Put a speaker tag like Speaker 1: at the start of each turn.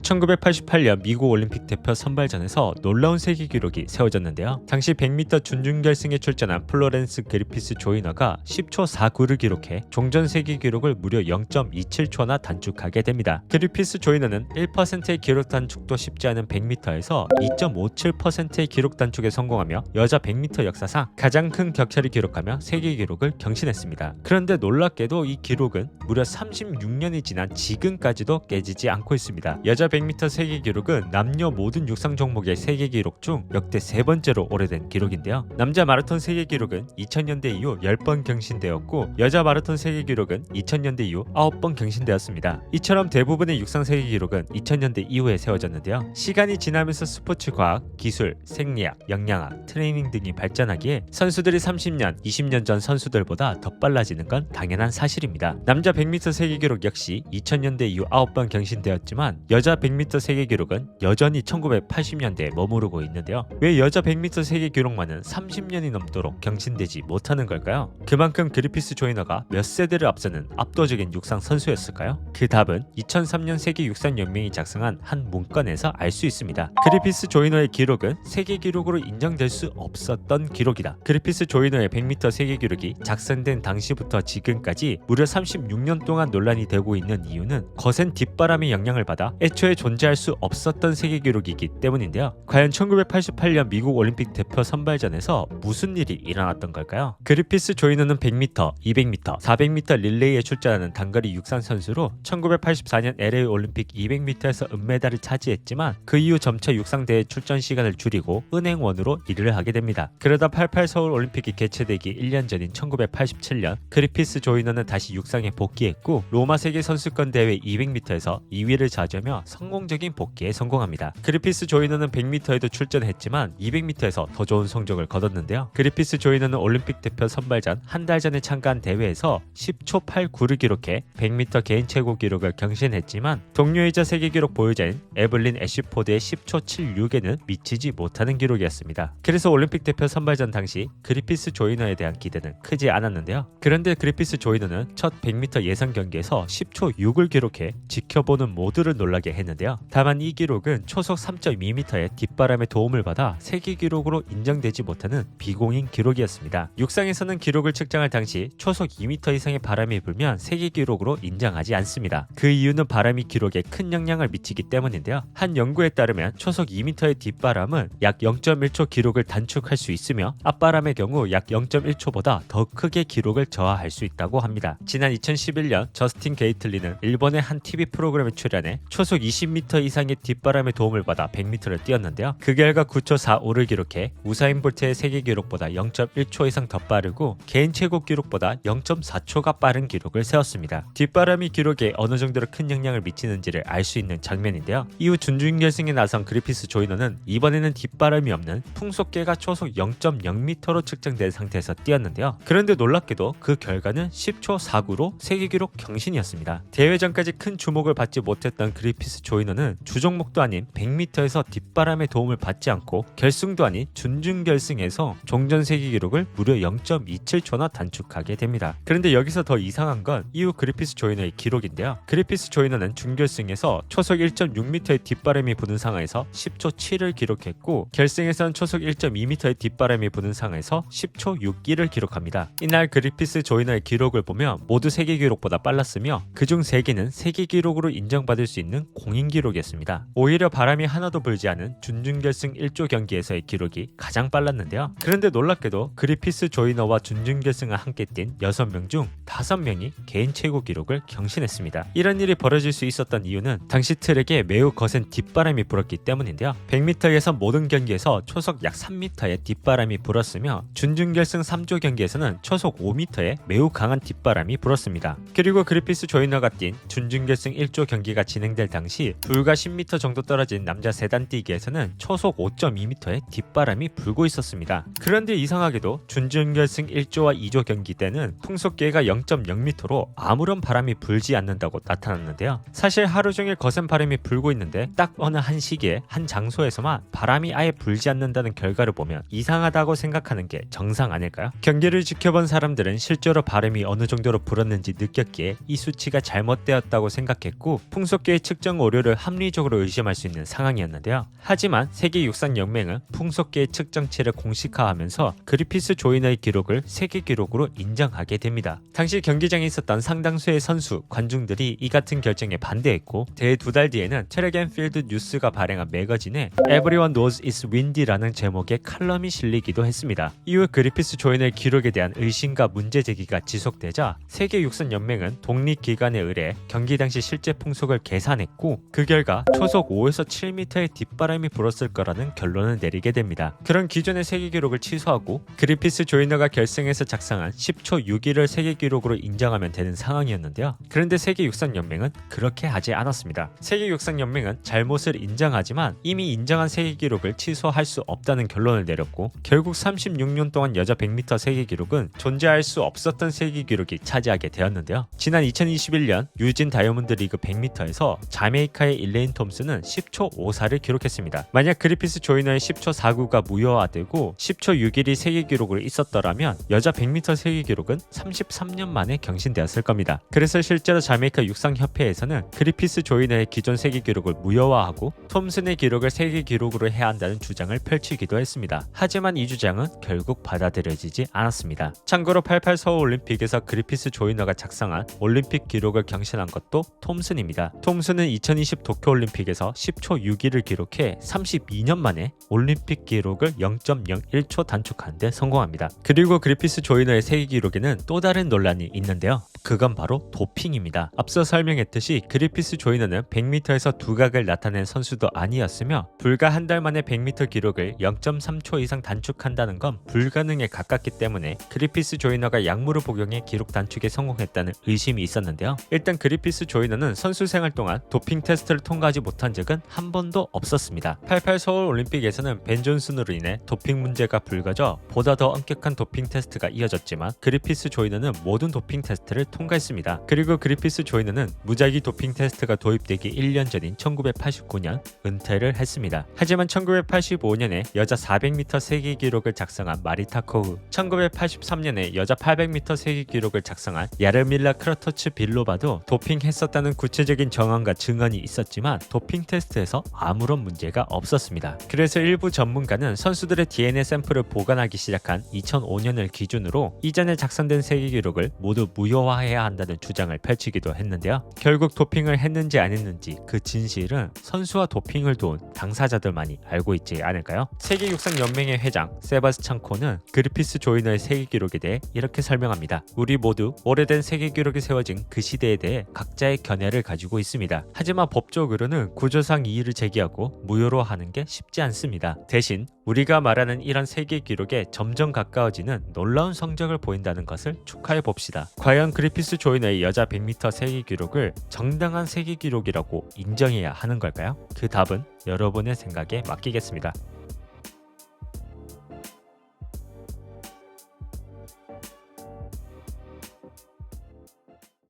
Speaker 1: 1988년 미국 올림픽 대표 선발전에서 놀라운 세계 기록이 세워졌는데요. 당시 100m 준중 결승에 출전한 플로렌스 그리피스 조이너가 10초 49를 기록해 종전 세계 기록을 무려 0.27초나 단축하게 됩니다. 그리피스 조이너는 1%의 기록 단축도 쉽지 않은 100m에서 2.57%의 기록 단축에 성공하며 여자 100m 역사상 가장 큰 격차를 기록하며 세계 기록을 경신했습니다. 그런데 놀랍게도 이 기록은 무려 36년이 지난 지금까지도 깨지지 않고 있습니다. 여자 100m 세계 기록은 남녀 모든 육상 종목의 세계 기록 중 역대 세 번째로 오래된 기록인데요. 남자 마라톤 세계 기록은 2000년대 이후 10번 경신되었고 여자 마라톤 세계 기록은 2000년대 이후 9번 경신되었습니다. 이처럼 대부분의 육상 세계 기록은 2000년대 이후에 세워졌는데요. 시간이 지나면서 스포츠 과학, 기술, 생리학, 영양학, 트레이닝 등이 발전하기에 선수들이 30년, 20년 전 선수들보다 더 빨라지는 건 당연한 사실입니다. 남자 100m 세계 기록 역시 2000년대 이후 9번 경신되었지만 여자 100m 세계 기록은 여전히 1980년대에 머무르고 있는데요. 왜 여자 100m 세계 기록만은 30년이 넘도록 경신되지 못하는 걸까요? 그만큼 그리피스 조이너가 몇 세대를 앞서는 압도적인 육상 선수였을까요? 그 답은 2003년 세계 육상 연맹이 작성한 한 문건에서 알 수 있습니다. 그리피스 조이너의 기록은 세계 기록으로 인정될 수 없었던 기록이다. 그리피스 조이너의 100m 세계 기록이 작성된 당시부터 지금까지 무려 36년 동안 논란이 되고 있는 이유는 거센 뒷바람의 영향을 받아 애초에 존재할 수 없었던 세계 기록이기 때문인데요. 과연 1988년 미국 올림픽 대표 선발전에서 무슨 일이 일어났던 걸까요? 그리피스 조이너는 100m, 200m, 400m 릴레이에 출전하는 단거리 육상 선수로 1984년 LA 올림픽 200m에서 은메달을 차지했지만 그 이후 점차 육상대회 출전 시간을 줄이고 은행원으로 일을 하게 됩니다. 그러다 88 서울 올림픽이 개최되기 1년 전인 1987년 그리피스 조이너는 다시 육상에 복귀했고 로마 세계 선수권 대회 200m에서 2위를 차지하며 성공적인 복귀에 성공합니다. 그리피스 조이너는 100m에도 출전했지만 200m에서 더 좋은 성적을 거뒀는데요. 그리피스 조이너는 올림픽 대표 선발전 한 달 전에 참가한 대회에서 10초 89를 기록해 100m 개인 최고 기록을 경신했지만 동료이자 세계 기록 보유자인 에블린 애쉬포드의 10초 76에는 미치지 못하는 기록이었습니다. 그래서 올림픽 대표 선발전 당시 그리피스 조이너에 대한 기대는 크지 않았는데요. 그런데 그리피스 조이너는 첫 100m 예선 경기에서 10초 6을 기록해 지켜보는 모두를 놀라게 했는데요. 다만 이 기록은 초속 3.2m의 뒷바람의 도움을 받아 세계 기록으로 인정되지 못하는 비공인 기록이었습니다. 육상에서는 기록을 측정할 당시 초속 2m 이상의 바람이 불면 세계 기록으로 인정하지 않습니다. 그 이유는 바람이 기록에 큰 영향을 미치기 때문인데요. 한 연구에 따르면 초속 2m의 뒷바람은 약 0.1초 기록을 단축할 수 있으며 앞바람의 경우 약 0.1초보다 더 크게 기록을 저하할 수 있다고 합니다. 지난 2011년 저스틴 게이틀리는 일본의 한 TV 프로그램에 출연해 초속 20m 이상의 뒷바람의 도움을 받아 100m를 뛰었는데요. 그 결과 9초 45를 기록해 우사인 볼트의 세계 기록보다 0.1초 이상 더 빠르고 개인 최고 기록보다 0.4초가 빠른 기록을 세웠습니다. 뒷바람이 기록에 어느 정도로 큰 영향을 미치는지를 알 수 있는 장면인데요. 이후 준중결승에 나선 그리피스 조이너는 이번에는 뒷바람이 없는 풍속계가 초속 0.0m로 측정된 상태에서 뛰었는데요. 그런데 놀랍게도 그 결과는 10초 49로 세계 기록 경신이었습니다. 대회 전까지 큰 주목을 받지 못했던 그리피스 조이너는 주종목도 아닌 100m에서 뒷바람의 도움을 받지 않고 결승도 아닌 준중결승에서 종전 세계 기록을 무려 0.27초나 단축하게 됩니다. 그런데 여기서 더 이상한 건 이후 그리피스 조이너의 기록인데요. 그리피스 조이너는 준결승에서 초속 1.6m의 뒷바람이 부는 상황에서 10초 7을 기록했고 결승에서는 초속 1.2m의 뒷바람이 부는 상황에서 10초 61을 기록합니다. 이날 그리피스 조이너의 기록을 보면 모두 세계 기록보다 빨랐으며 그중 3개는 세계 기록으로 인정받을 수 있는 공인 기록이었습니다. 오히려 바람이 하나도 불지 않은 준중결승 1조 경기에서의 기록이 가장 빨랐는데요. 그런데 놀랍게도 그리피스 조이너와 준중결승을 함께 뛴 6명 중 5명이 개인 최고 기록을 경신했습니다. 이런 일이 벌어질 수 있었던 이유는 당시 트랙에 매우 거센 뒷바람이 불었기 때문인데요. 100m 예선 모든 경기에서 초속 약 3m의 뒷바람이 불었으며 준중결승 3조 경기에서는 초속 5m의 매우 강한 뒷바람이 불었습니다. 그리고 그리피스 조이너가 뛴 준중결승 1조 경기가 진행될 당시 불과 10m 정도 떨어진 남자 세단 뛰기에서는 초속 5.2m의 뒷바람이 불고 있었습니다. 그런데 이상하게도 준중결승 1조와 2조 경기 때는 풍속계가 0.0m로 아무런 바람이 불지 않는다고 나타났는데요. 사실 하루 종일 거센 바람이 불고 있는데 딱 어느 한 시기에 한 장소에서만 바람이 아예 불지 않는다는 결과를 보면 이상하다고 생각하는 게 정상 아닐까요? 경기를 지켜본 사람들은 실제로 바람이 어느 정도로 불었는지 느꼈기에 이 수치가 잘못되었다고 생각했고 풍속계의 측정 오류 오류를 합리적으로 의심할 수 있는 상황이었는데요. 하지만 세계육상연맹은 풍속계의 측정치를 공식화하면서 그리피스 조이너의 기록을 세계 기록으로 인정하게 됩니다. 당시 경기장에 있었던 상당수의 선수, 관중들이 이 같은 결정에 반대했고 대회 2달 뒤에는 트랙 앤 필드 뉴스가 발행한 매거진에 Everyone knows it's windy라는 제목의 칼럼이 실리기도 했습니다. 이후 그리피스 조이너의 기록에 대한 의심과 문제 제기가 지속되자 세계육상연맹은 독립기관에 의뢰 경기 당시 실제 풍속을 계산했고 그 결과 초속 5에서 7m의 뒷바람이 불었을 거라는 결론을 내리게 됩니다. 그런 기존의 세계 기록을 취소하고 그리피스 조이너가 결승에서 작성한 10초 6위를 세계 기록으로 인정하면 되는 상황이었는데요. 그런데 세계육상연맹은 그렇게 하지 않았습니다. 세계육상연맹은 잘못을 인정하지만 이미 인정한 세계 기록을 취소할 수 없다는 결론을 내렸고 결국 36년 동안 여자 100m 세계 기록은 존재할 수 없었던 세계 기록이 차지하게 되었는데요. 지난 2021년 유진 다이아몬드 리그 100m에서 자메이카의 일레인 톰슨은 10초 54를 기록했습니다. 만약 그리피스 조이너의 10초 49가 무효화되고 10초 61이 세계 기록으로 있었더라면 여자 100m 세계 기록은 33년 만에 경신되었을 겁니다. 그래서 실제로 자메이카 육상협회에서는 그리피스 조이너의 기존 세계 기록을 무효화하고 톰슨의 기록을 세계 기록으로 해야 한다는 주장을 펼치기도 했습니다. 하지만 이 주장은 결국 받아들여지지 않았습니다. 참고로 88 서울올림픽에서 그리피스 조이너가 작성한 올림픽 기록을 경신한 것도 톰슨입니다. 톰슨은 2020 도쿄올림픽에서 10초 6위를 기록해 32년 만에 올림픽 기록을 0.01초 단축하는 데 성공합니다. 그리고 그리피스 조이너의 세계 기록에는 또 다른 논란이 있는데요. 그건 바로 도핑입니다. 앞서 설명했듯이 그리피스 조이너는 100m에서 두각을 나타낸 선수도 아니었으며 불과 한 달 만에 100m 기록을 0.3초 이상 단축한다는 건 불가능에 가깝기 때문에 그리피스 조이너가 약물을 복용해 기록 단축에 성공했다는 의심이 있었는데요. 일단 그리피스 조이너는 선수 생활 동안 도핑 테스트를 통과하지 못한 적은 한 번도 없었습니다. 88 서울 올림픽에서는 벤 존슨으로 인해 도핑 문제가 불거져 보다 더 엄격한 도핑 테스트가 이어졌지만 그리피스 조이너는 모든 도핑 테스트를 통과했습니다. 그리고 그리피스 조이너는 무작위 도핑 테스트가 도입되기 1년 전인 1989년 은퇴를 했습니다. 하지만 1985년에 여자 400m 세계 기록을 작성한 마리타 코흐, 1983년에 여자 800m 세계 기록을 작성한 야르밀라 크라토츠 빌로바도 도핑했었다는 구체적인 정황과 증언이 있었지만 도핑 테스트에서 아무런 문제가 없었습니다. 그래서 일부 전문가는 선수들의 DNA 샘플을 보관하기 시작한 2005년을 기준으로 이전에 작성된 세계 기록을 모두 무효화해야 한다는 주장을 펼치기도 했는데요. 결국 도핑을 했는지 안 했는지 그 진실은 선수와 도핑을 도운 당사자들만이 알고 있지 않을까요? 세계육상연맹의 회장 세바스찬 코는 그리피스 조이너의 세계 기록에 대해 이렇게 설명합니다. 우리 모두 오래된 세계 기록이 세워진 그 시대에 대해 각자의 견해를 가지고 있습니다. 하지만 법적으로는 구조상 이의를 제기하고 무효로 하는 게 쉽지 않습니다. 대신 우리가 말하는 이런 세계 기록에 점점 가까워지는 놀라운 성적을 보인다는 것을 축하해 봅시다. 과연 그리피스 조이너의 여자 100m 세계 기록을 정당한 세계 기록이라고 인정해야 하는 걸까요? 그 답은 여러분의 생각에 맡기겠습니다.